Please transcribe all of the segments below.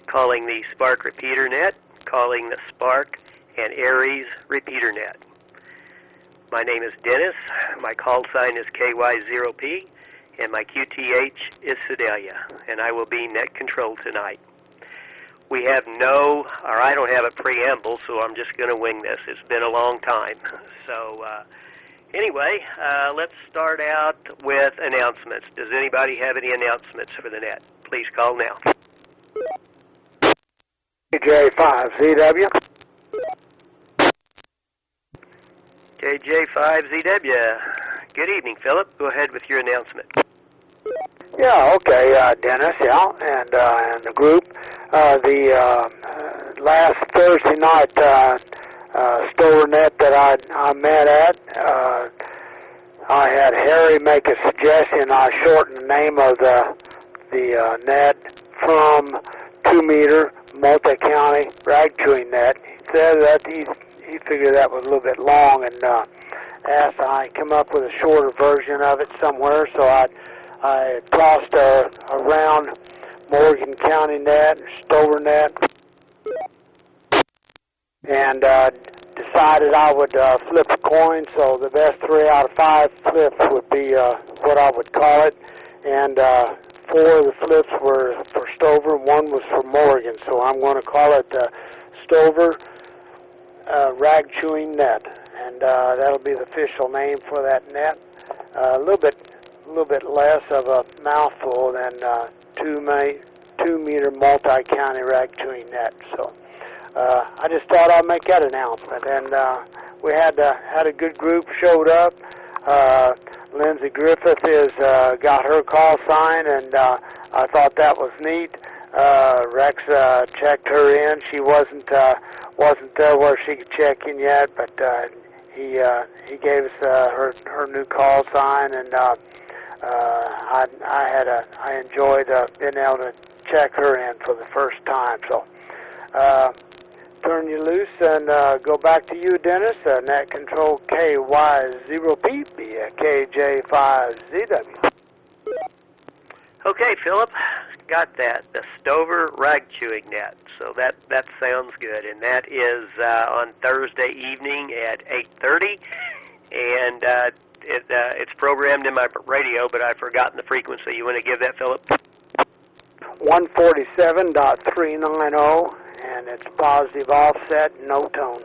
calling the Spark Repeater Net, calling the Spark and Aries Repeater Net. My name is Dennis, my call sign is KY0P, and my QTH is Sedalia, and I will be net control tonight. We have I don't have a preamble, so I'm just going to wing this. It's been a long time. So anyway, let's start out with announcements. Does anybody have any announcements for the net? Please call now. KJ5ZW. KJ5ZW. Good evening, Philip. Go ahead with your announcement. Yeah, okay, Dennis, and the group. The last Thursday night Stover Net that I met at, I had Harry make a suggestion. I shortened the name of the net from 2-meter multi-county rag chewing net. He said that he figured that was a little bit long, and asked I come up with a shorter version of it somewhere. So I tossed around Morgan County net, Stover net, and decided I would flip a coin. So the best 3 out of 5 flips would be what I would call it, and 4 of the flips were for Stover, 1 was for Morgan. So I'm going to call it Stover Rag Chewing Net, and that'll be the official name for that net. A little bit less of a mouthful than 2-meter multi-county rag chewing net. So I just thought I'd make that announcement, and we had a good group showed up. Lindsay Griffith got her call sign, and I thought that was neat. Rex checked her in. She wasn't there where she could check in yet, but he gave us her new call sign, and I enjoyed being able to check her in for the first time. So turn you loose and go back to you, Dennis. Net control KY0P, KJ5ZW. Okay, Philip, got that. The Stover Rag Chewing Net. So that sounds good, and that is on Thursday evening at 8:30, and it's programmed in my radio, but I've forgotten the frequency. You want to give that, Philip? 147.390, and it's positive offset, no tone.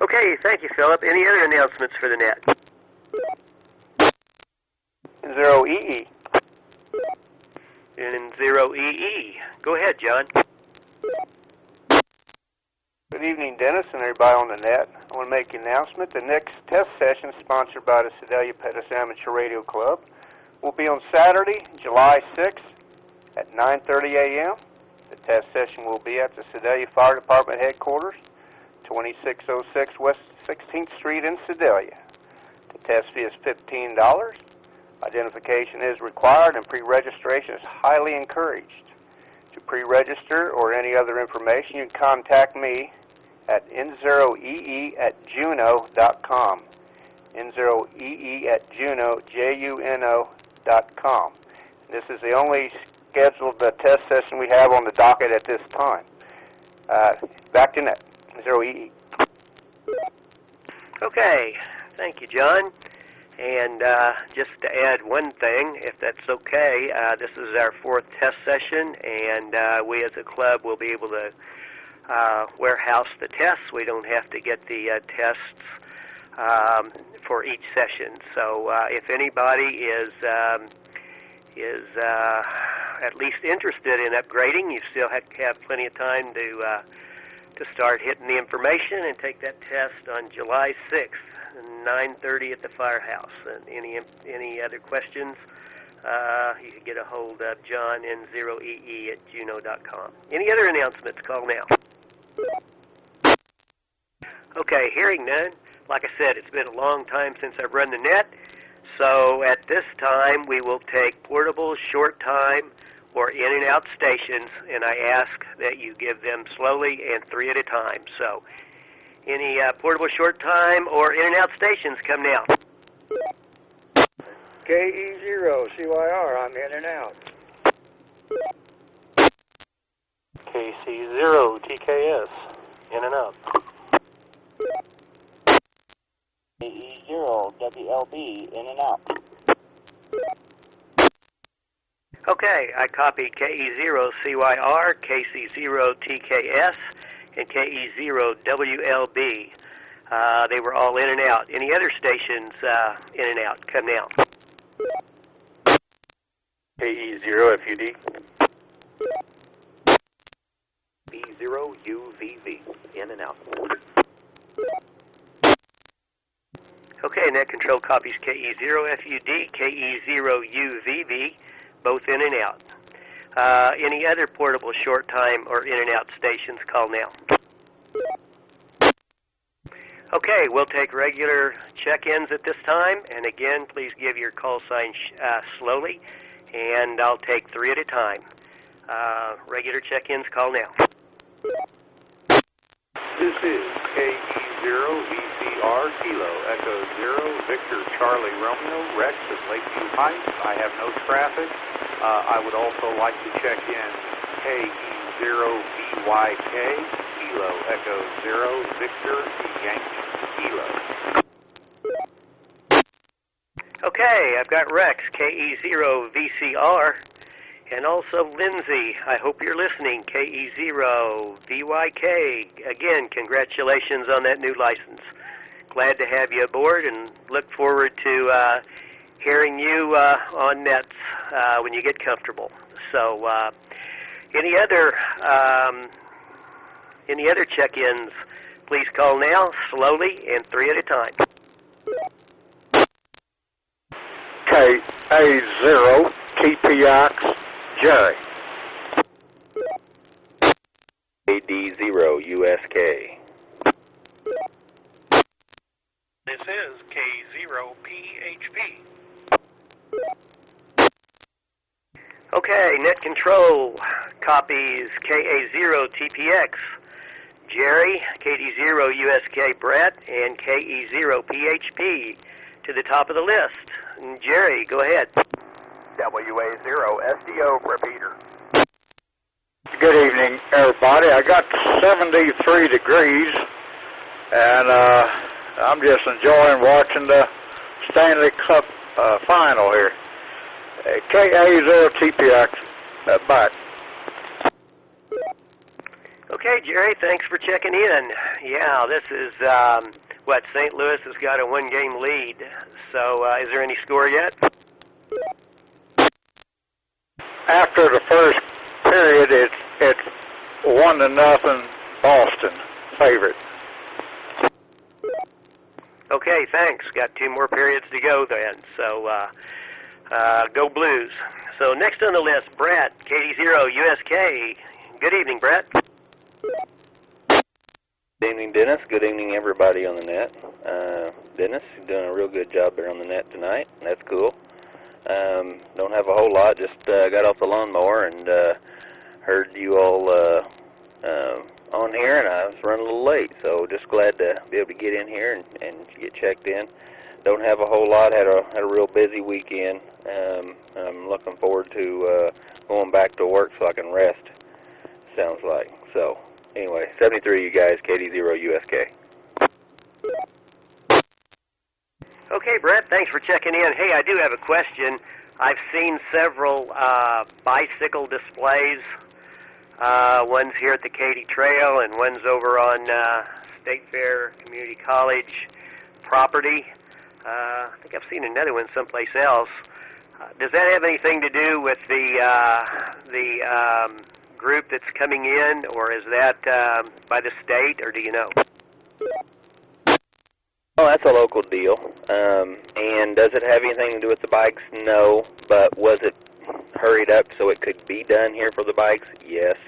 Okay, thank you, Philip. Any other announcements for the net? 0EE. And 0EE. Go ahead, John. Good evening, Dennis, and everybody on the net. I want to make an announcement. The next test session, sponsored by the Sedalia Pettis Amateur Radio Club, will be on Saturday, July 6th at 9:30 a.m. The test session will be at the Sedalia Fire Department headquarters, 2606 West 16th Street in Sedalia. The test fee is $15. Identification is required, and pre-registration is highly encouraged. To pre-register or any other information, you can contact me at n0ee@juno.com. n0ee@juno.com. This is the only scheduled test session we have on the docket at this time. Back to net, 0EE. Okay, thank you, John. And just to add one thing, if that's okay, this is our 4th test session, and we as a club will be able to warehouse the tests. We don't have to get the tests for each session. So if anybody is at least interested in upgrading, you still have plenty of time to start hitting the information and take that test on July 6th. 9:30 at the firehouse. And any other questions, you can get a hold of John N0EE@juno.com. Any other announcements? Call now. Okay, hearing none. Like I said, it's been a long time since I've run the net. So at this time, we will take portable, short time, or in and out stations, and I ask that you give them slowly and 3 at a time. So any portable short time or in and out stations, come now. KE0, CYR, I'm in and out. KC0 TKS, in and out. KE0 WLB, in and out. Okay, I copied KE0 CYR, KC0 TKS, and KE0 WLB. They were all in and out. Any other stations in and out? Come now. KE0 FUD. B0 UVV, in and out. Okay, Net Control copies KE0 FUD, KE0 UVV, both in and out. Any other portable short time or in and out stations, call now. Okay, we'll take regular check-ins at this time, and again, please give your call sign slowly, and I'll take 3 at a time. Regular check-ins, call now. This is KE0 VCR Kilo Echo 0 Victor Charlie Romeo Rex at Lakeview Heights. I have no traffic. I would also like to check in KE0 VYK Kilo Echo 0 Victor Yankee Kilo. Okay, I've got Rex, KE0 VCR, and also Lindsay. I hope you're listening, KE0 VYK. Again, congratulations on that new license. Glad to have you aboard and look forward to hearing you on nets when you get comfortable. So, any other check-ins, please call now, slowly, and 3 at a time. KA0 TPX Jerry. AD0 USK. This is K0 PHP. Okay, Net Control copies KA0 TPX Jerry, KD0 USK Brett, and KE0 PHP to the top of the list. And Jerry, go ahead. WA0 SDO repeater. Good evening, everybody. I got 73 degrees, and I'm just enjoying watching the Stanley Cup final here. KA0 TPX, back. Okay, Jerry, thanks for checking in. Yeah, this is, St. Louis has got a 1-game lead. So, is there any score yet? After the first period, it's 1-0 Boston favorite. Okay, thanks. Got 2 more periods to go then. So, go Blues. So next on the list, Brett, KD0 USK. Good evening, Brett. Good evening, Dennis. Good evening, everybody on the net. Dennis, you're doing a real good job there on the net tonight. That's cool. Don't have a whole lot. Just got off the lawnmower and heard you all on here, and I was running a little late. So just glad to be able to get in here and get checked in. Don't have a whole lot. Had a real busy weekend. I'm looking forward to going back to work so I can rest. Sounds like. So anyway, 73 you guys, KD0 USK. Okay, Brett, thanks for checking in. Hey, I do have a question. I've seen several bicycle displays. One's here at the Katy Trail, and one's over on State Fair Community College property. I think I've seen another one someplace else. Does that have anything to do with the group that's coming in, or is that by the state, or do you know? Oh, that's a local deal. And does it have anything to do with the bikes? No. But was it hurried up so it could be done here for the bikes? Yes.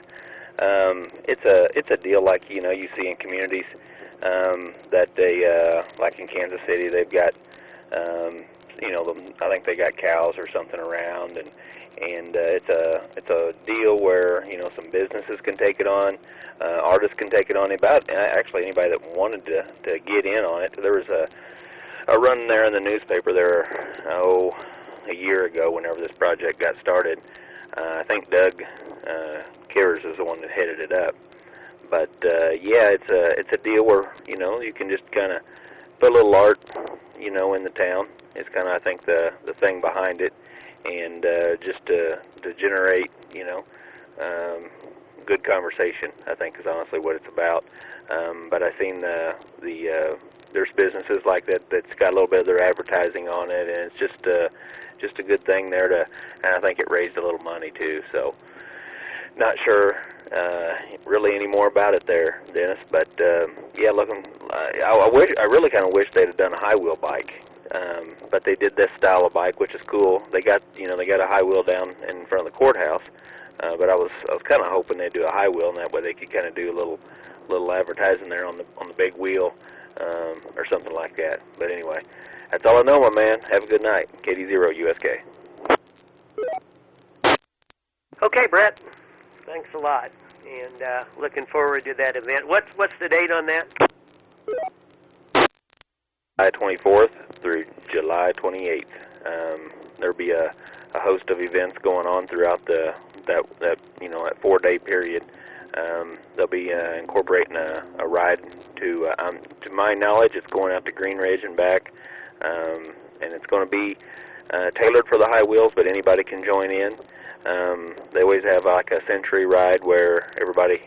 It's a deal like you see in communities that they like in Kansas City they've got I think they got cows or something around, and it's a deal where some businesses can take it on, artists can take it on. Actually anybody that wanted to get in on it. There was a run there in the newspaper there a year ago whenever this project got started. I think Doug Kivers is the one that headed it up. But yeah, it's a deal where you can just kind of put a little art in the town. It's kind of, I think, the thing behind it, and just to generate good conversation, I think, is honestly what it's about. But I've seen there's businesses like that that's got a little bit of their advertising on it, and it's just a good thing there and I think it raised a little money too. So not sure really any more about it there, Dennis. But yeah, I really kind of wish they'd have done a high wheel bike. But they did this style of bike, which is cool. They got a high wheel down in front of the courthouse. But I was kind of hoping they'd do a high wheel, and that way they could kind of do a little advertising there on the big wheel, or something like that. But anyway, that's all I know, my man. Have a good night. KD0 USK. Okay, Brett. Thanks a lot, and looking forward to that event. What's the date on that? July 24th through July 28th. There'll be a host of events going on throughout that 4-day period. They'll be incorporating a ride to my knowledge, it's going out to Green Ridge and back, and it's going to be tailored for the high wheels, but anybody can join in. They always have like a century ride where everybody,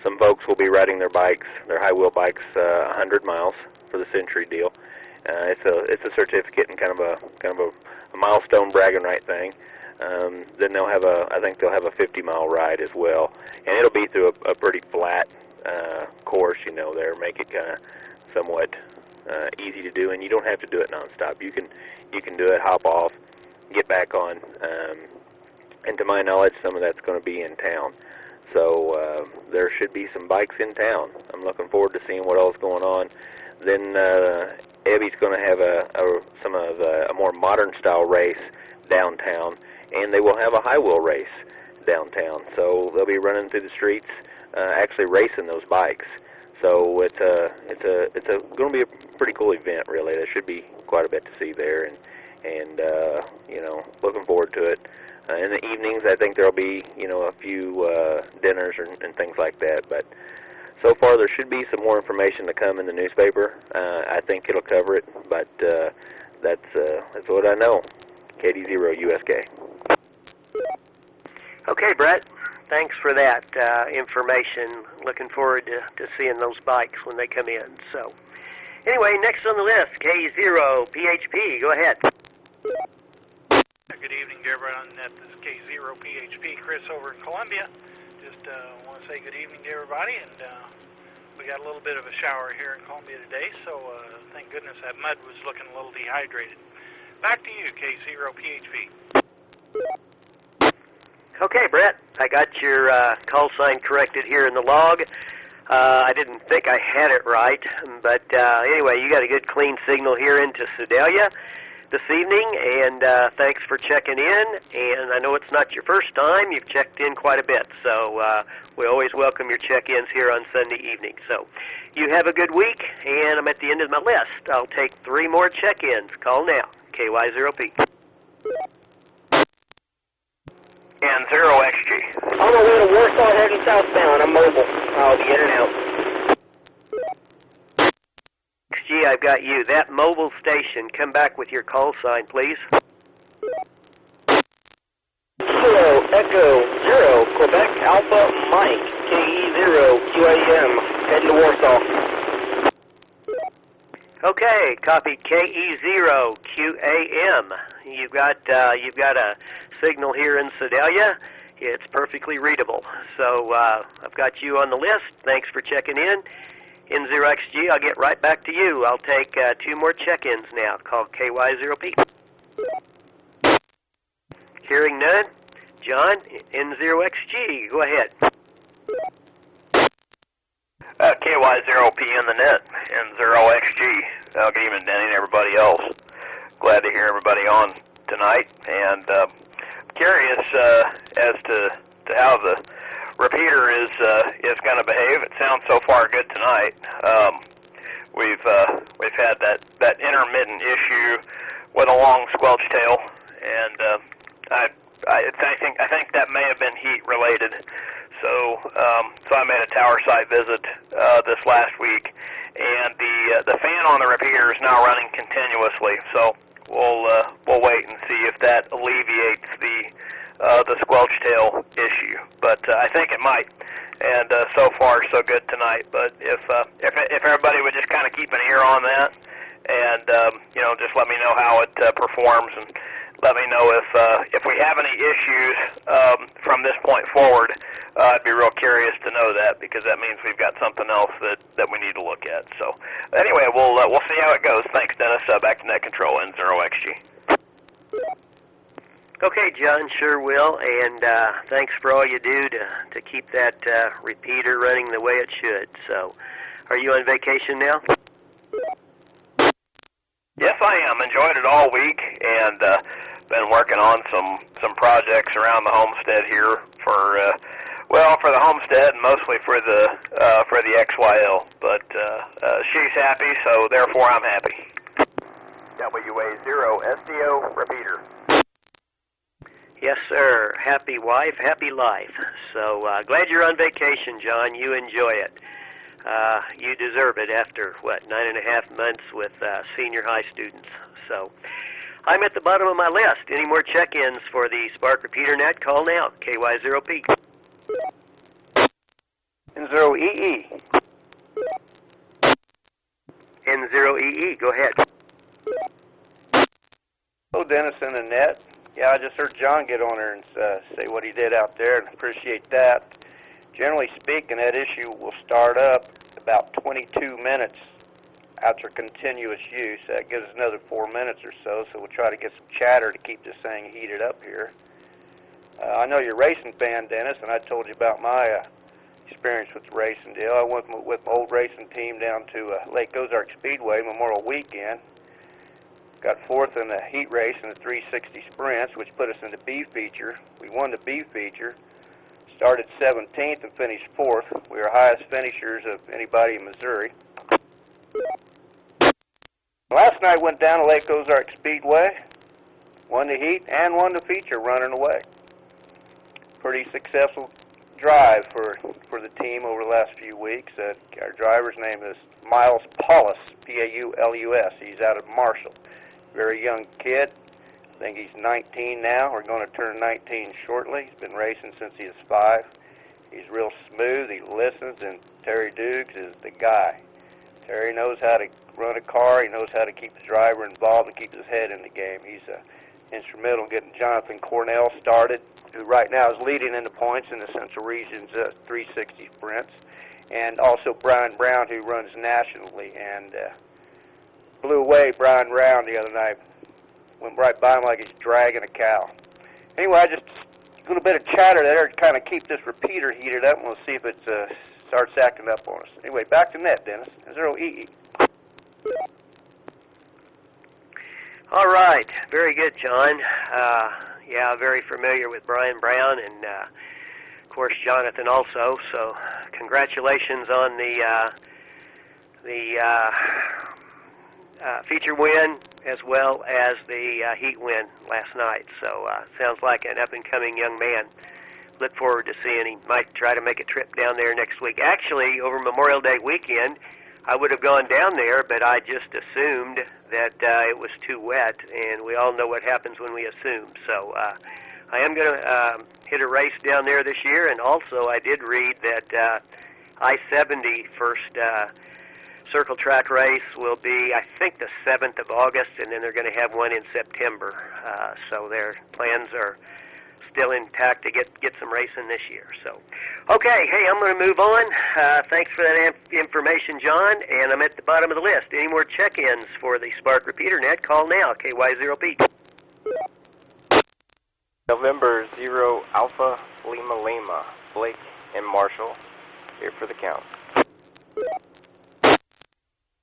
some folks will be riding their high wheel bikes, 100 miles for the century deal. It's a certificate and kind of a milestone bragging right thing. Then I think they'll have a 50-mile ride as well, and it'll be through a pretty flat course, there, make it kind of somewhat easy to do, and you don't have to do it nonstop. You can do it, hop off, get back on, and to my knowledge, some of that's going to be in town. So there should be some bikes in town. I'm looking forward to seeing what else is going on. Then Ebby's going to have a more modern style race downtown, and they will have a high wheel race downtown. So they'll be running through the streets, actually racing those bikes. So it's going to be a pretty cool event, really. There should be quite a bit to see there, and looking forward to it. In the evenings, I think there'll be a few dinners and things like that. But so far, there should be some more information to come in the newspaper. I think it'll cover it, but that's what I know. KD0 USK. Okay, Brett. Thanks for that information. Looking forward to seeing those bikes when they come in. So, anyway, next on the list, K0 PHP. Go ahead. Good evening to everybody on the net. This is K0 PHP, Chris over in Columbia. Just want to say good evening to everybody, and we got a little bit of a shower here in Columbia today, so thank goodness that mud was looking a little dehydrated. Back to you, K0 PHP. Okay, Brett, I got your call sign corrected here in the log. I didn't think I had it right, but anyway, you got a good clean signal here into Sedalia this evening, and thanks for checking in. And I know it's not your first time. You've checked in quite a bit, so we always welcome your check-ins here on Sunday evening. So you have a good week, and I'm at the end of my list. I'll take 3 more check-ins. Call now, KY0P. And 0XG. On the way to Warsaw heading southbound. I'm mobile. I'll be in and out. XG, I've got you. That mobile station, come back with your call sign, please. Kilo Echo 0, Quebec Alpha Mike, KE0, QAM, heading to Warsaw. Okay, copy KE0, QAM. You've got a signal here in Sedalia. It's perfectly readable. So I've got you on the list. Thanks for checking in. N0XG, I'll get right back to you. I'll take 2 more check-ins now. Call KY0P. Hearing none. John, N0XG, go ahead. KY0P in the net, N0XG. Good evening, Denny, and everybody else. Glad to hear everybody on tonight, and curious as to how the repeater is going to behave. It sounds so far good tonight. We've had that intermittent issue with a long squelch tail, and I I think that may have been heat related. So I made a tower site visit this last week, and the fan on the repeater is now running continuously. So we'll wait and see if that alleviates the squelch tail issue. But I think it might. And so far so good tonight. But if everybody would just kind of keep an ear on that, and just let me know how it performs, and let me know if we have any issues from this point forward. I'd be real curious to know that, because that means we've got something else that we need to look at. So anyway, we'll see how it goes. Thanks, Dennis. Back to Net Control N0XG. Okay, John, sure will, and thanks for all you do to keep that repeater running the way it should. So, are you on vacation now? Yes, I am. Enjoyed it all week, and been working on some projects around the homestead here for the homestead, and mostly for the XYL. But she's happy, so therefore I'm happy. WA0SDO repeater. Yes, sir. Happy wife, happy life. So glad you're on vacation, John. You enjoy it. You deserve it after, 9.5 months with senior high students. So I'm at the bottom of my list. Any more check-ins for the Spark Repeater Net? Call now, KY0P. N0EE. N0EE, go ahead. Hello, Dennis and Annette. Yeah, I just heard John get on there and say what he did out there, and appreciate that. Generally speaking, that issue will start up about 22 minutes after continuous use. That gives us another 4 minutes or so we'll try to get some chatter to keep this thing heated up here. I know you're a racing fan, Dennis, and I told you about my experience with the racing deal. I went with my old racing team down to Lake Ozark Speedway Memorial Weekend. Got fourth in the heat race in the 360 sprints, which put us in the B feature. We won the B feature, started 17th and finished 4th. We were highest finishers of anybody in Missouri. Last night went down to Lake Ozark Speedway, won the heat and won the feature running away. Pretty successful drive for the team over the last few weeks. Our driver's name is Miles Paulus, Paulus. He's out of Marshall. Very young kid. I think he's 19 now. We're going to turn 19 shortly. He's been racing since he was 5. He's real smooth. He listens, and Terry Dukes is the guy. Terry knows how to run a car. He knows how to keep the driver involved and keep his head in the game. He's instrumental in getting Jonathan Cornell started, who right now is leading in the points in the Central Region's 360 sprints, and also Brian Brown, who runs nationally, and blew away Brian Brown the other night. Went right by him like he's dragging a cow. Anyway, just a little bit of chatter there to kind of keep this repeater heated up, and we'll see if it starts acting up on us. Anyway, back to net, Dennis. 0EE. All right. Very good, John. Yeah, very familiar with Brian Brown, and of course Jonathan also. So congratulations on the feature win as well as the heat win last night. So sounds like an up-and-coming young man. Look forward to seeing him. Might try to make a trip down there next week. Actually, over Memorial Day weekend, I would have gone down there, but I just assumed that it was too wet, and we all know what happens when we assume. So I am going to hit a race down there this year, and also I did read that I-70 first circle track race will be, I think, the 7th of August, and then they're going to have one in September. So their plans are still intact to get some racing this year. So, okay, hey, I'm going to move on. Thanks for that information, John, and I'm at the bottom of the list. Any more check-ins for the Spark Repeater Net? Call now, KY0P. November 0 Alpha Lima Lima, Blake and Marshall, here for the count.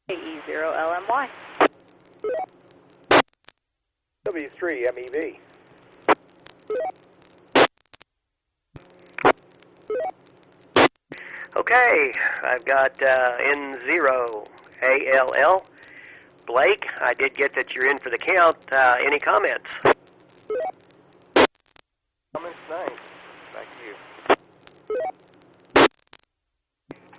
AE0LMY. W3 MEV. Okay, I've got N0ALL. Blake, I did get that you're in for the count. Any comments? Nice. Back to you.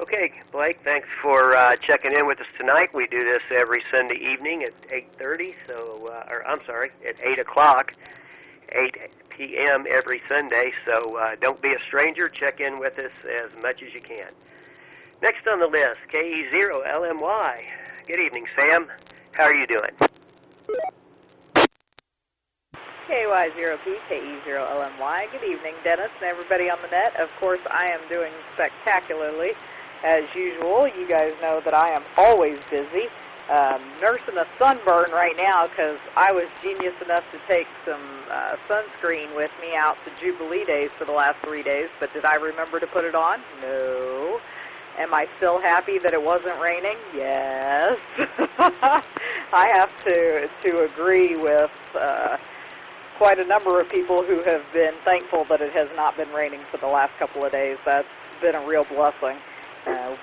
Okay, Blake, thanks for checking in with us tonight. We do this every Sunday evening at 8:30, at 8 o'clock, 8 p.m. every Sunday, so don't be a stranger. Check in with us as much as you can. Next on the list, KE0LMY. Good evening, Sam. How are you doing? KY0P, KE0LMY. Good evening, Dennis and everybody on the net. Of course, I am doing spectacularly. As usual, you guys know that I am always busy. Nursing a sunburn right now because I was genius enough to take some sunscreen with me out to Jubilee Days for the last 3 days, but did I remember to put it on? No. Am I still happy that it wasn't raining? Yes. I have to agree with quite a number of people who have been thankful that it has not been raining for the last couple of days. That's been a real blessing.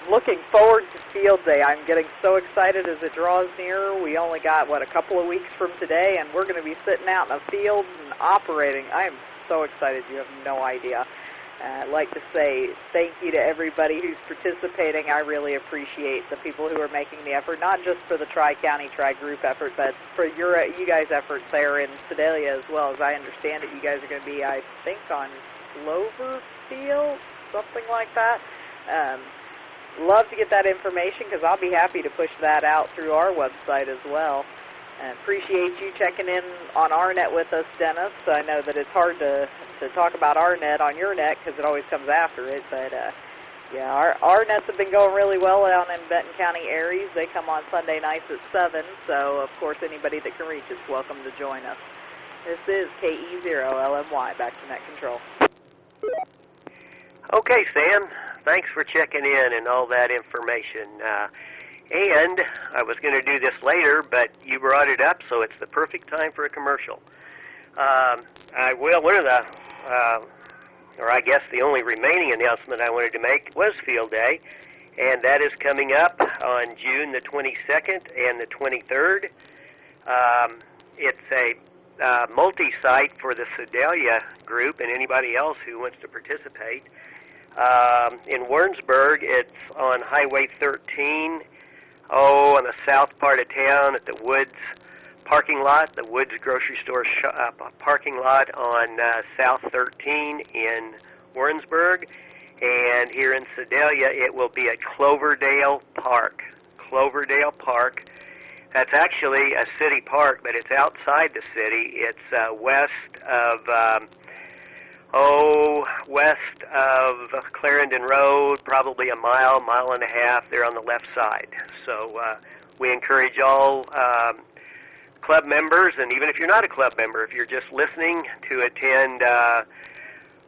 Looking forward to Field Day. I'm getting so excited as it draws near. We only got, a couple of weeks from today, and we're going to be sitting out in the field and operating. I am so excited, you have no idea. I'd like to say thank you to everybody who's participating. I really appreciate the people who are making the effort, not just for the Tri-County, Tri-Group effort, but for you guys' efforts there in Sedalia as well. As I understand it, you guys are going to be, I think, on Cloverfield, something like that. Love to get that information because I'll be happy to push that out through our website as well. And appreciate you checking in on our net with us, Dennis. I know that it's hard to talk about our net on your net because it always comes after it, but yeah, our nets have been going really well down in Benton County, Aries. They come on Sunday nights at 7, so of course anybody that can reach is welcome to join us. This is KE0LMY, back to net control. Okay, Sam. Thanks for checking in and all that information. And I was going to do this later, but you brought it up, so it's the perfect time for a commercial. One of the, or I guess the only remaining announcement I wanted to make was Field Day, and that is coming up on June the 22nd and the 23rd. It's a multi-site for the Sedalia group and anybody else who wants to participate. In Warrensburg, it's on Highway 13, on the south part of town at the Woods parking lot, the Woods grocery store parking lot on South 13 in Warrensburg. And here in Sedalia, it will be at Cloverdale Park. Cloverdale Park. That's actually a city park, but it's outside the city. It's west of Clarendon Road, probably a mile and a half there on the left side. So we encourage all club members, and even if you're not a club member, if you're just listening, to attend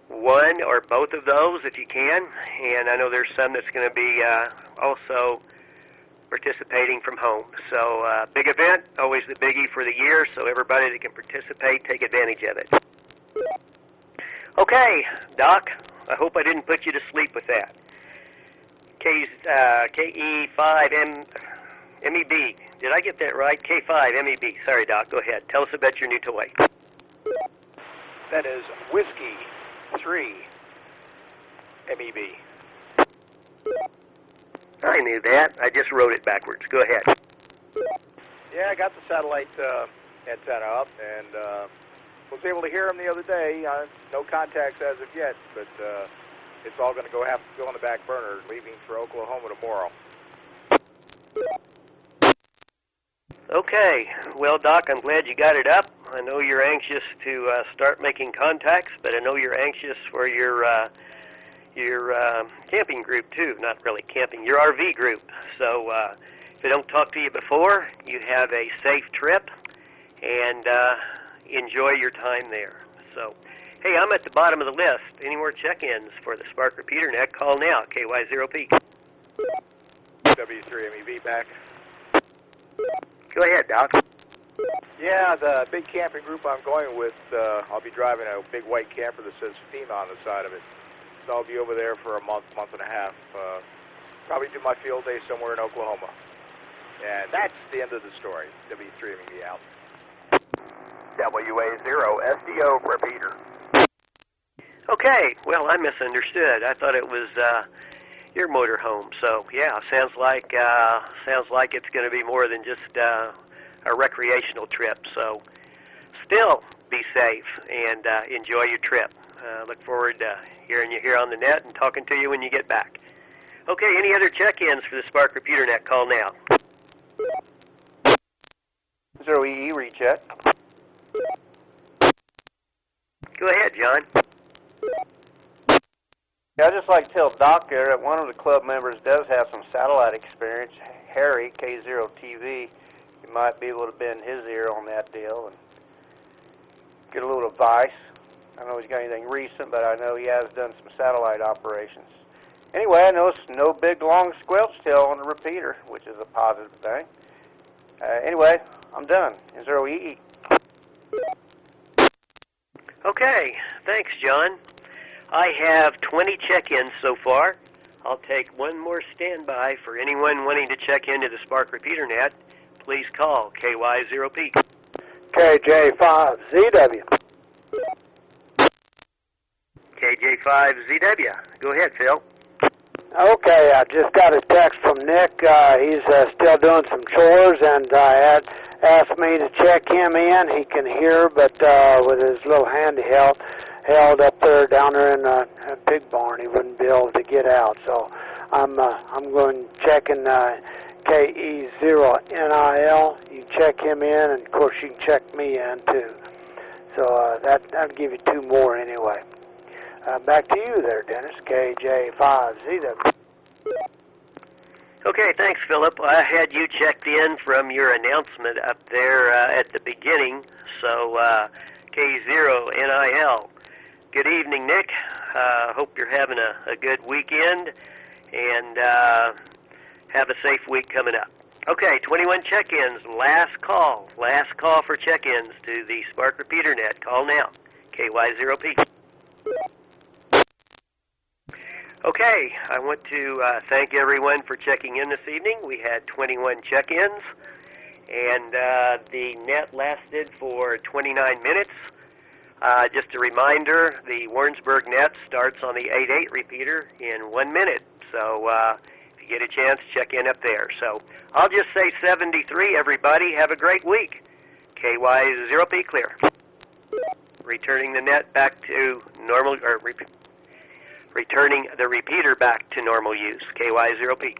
one or both of those if you can. And I know there's some that's going to be also participating from home. So big event, always the biggie for the year, so everybody that can participate, take advantage of it. Okay, Doc, I hope I didn't put you to sleep with that. KE5MEB. Did I get that right? K5MEB. Sorry, Doc. Go ahead. Tell us about your new toy. That is Whiskey 3 MEB. I knew that. I just wrote it backwards. Go ahead. Yeah, I got the satellite antenna up and was able to hear him the other day. No contacts as of yet, but it's all going to have to go on the back burner, leaving for Oklahoma tomorrow. Okay. Well, Doc, I'm glad you got it up. I know you're anxious to start making contacts, but I know you're anxious for your camping group, too. Not really camping, your RV group. So if I don't talk to you before, you have a safe trip, and enjoy your time there. So, hey, I'm at the bottom of the list. Any more check-ins for the Spark Repeater Net? Call now, KY0P. W3MEB back. Go ahead, Doc. Yeah, the big camping group I'm going with, I'll be driving a big white camper that says FEMA on the side of it. So I'll be over there for a month and a half. Probably do my field day somewhere in Oklahoma. And that's the end of the story. W3MEB out. WA0 SDO repeater. Okay, well, I misunderstood. I thought it was your motorhome. So yeah, sounds like it's going to be more than just a recreational trip. So still be safe and enjoy your trip. Look forward to hearing you here on the net and talking to you when you get back. Okay, any other check-ins for the Spark Repeater Net? Call now. 0EE recheck. Go ahead, John. Yeah, I'd just like to tell Doc there that one of the club members does have some satellite experience, Harry, K0TV. He might be able to bend his ear on that deal and get a little advice. I don't know if he's got anything recent, but I know he has done some satellite operations. Anyway, I know it's no big, long squelch tail on the repeater, which is a positive thing. Anyway, I'm done. 0EE. Okay, thanks, John. I have 20 check-ins so far. I'll take one more standby for anyone wanting to check into the Spark Repeater Net. Please call KY0P. KJ5ZW. KJ5ZW. Go ahead, Phil. Okay, I just got a text from Nick. He's still doing some chores and asked me to check him in. He can hear, but with his little hand held up there down there in a big barn, he wouldn't be able to get out. So I'm going checking KE0NIL. You check him in, and of course you can check me in too. So that'll give you two more anyway. Back to you there, Dennis. KJ5ZW. Okay, thanks, Philip. I had you checked in from your announcement up there at the beginning, so K0NIL. Good evening, Nick. Hope you're having a good weekend, and have a safe week coming up. Okay, 21 check-ins. Last call for check-ins to the Spark Repeater Net. Call now. KY0P. Okay, I want to thank everyone for checking in this evening. We had 21 check-ins, and the net lasted for 29 minutes. Just a reminder, the Warrensburg net starts on the 8.8 repeater in 1 minute. So if you get a chance, check in up there. So I'll just say 73, everybody. Have a great week. KY0P clear. Returning the net back to normal, or returning the repeater back to normal use. KY0P.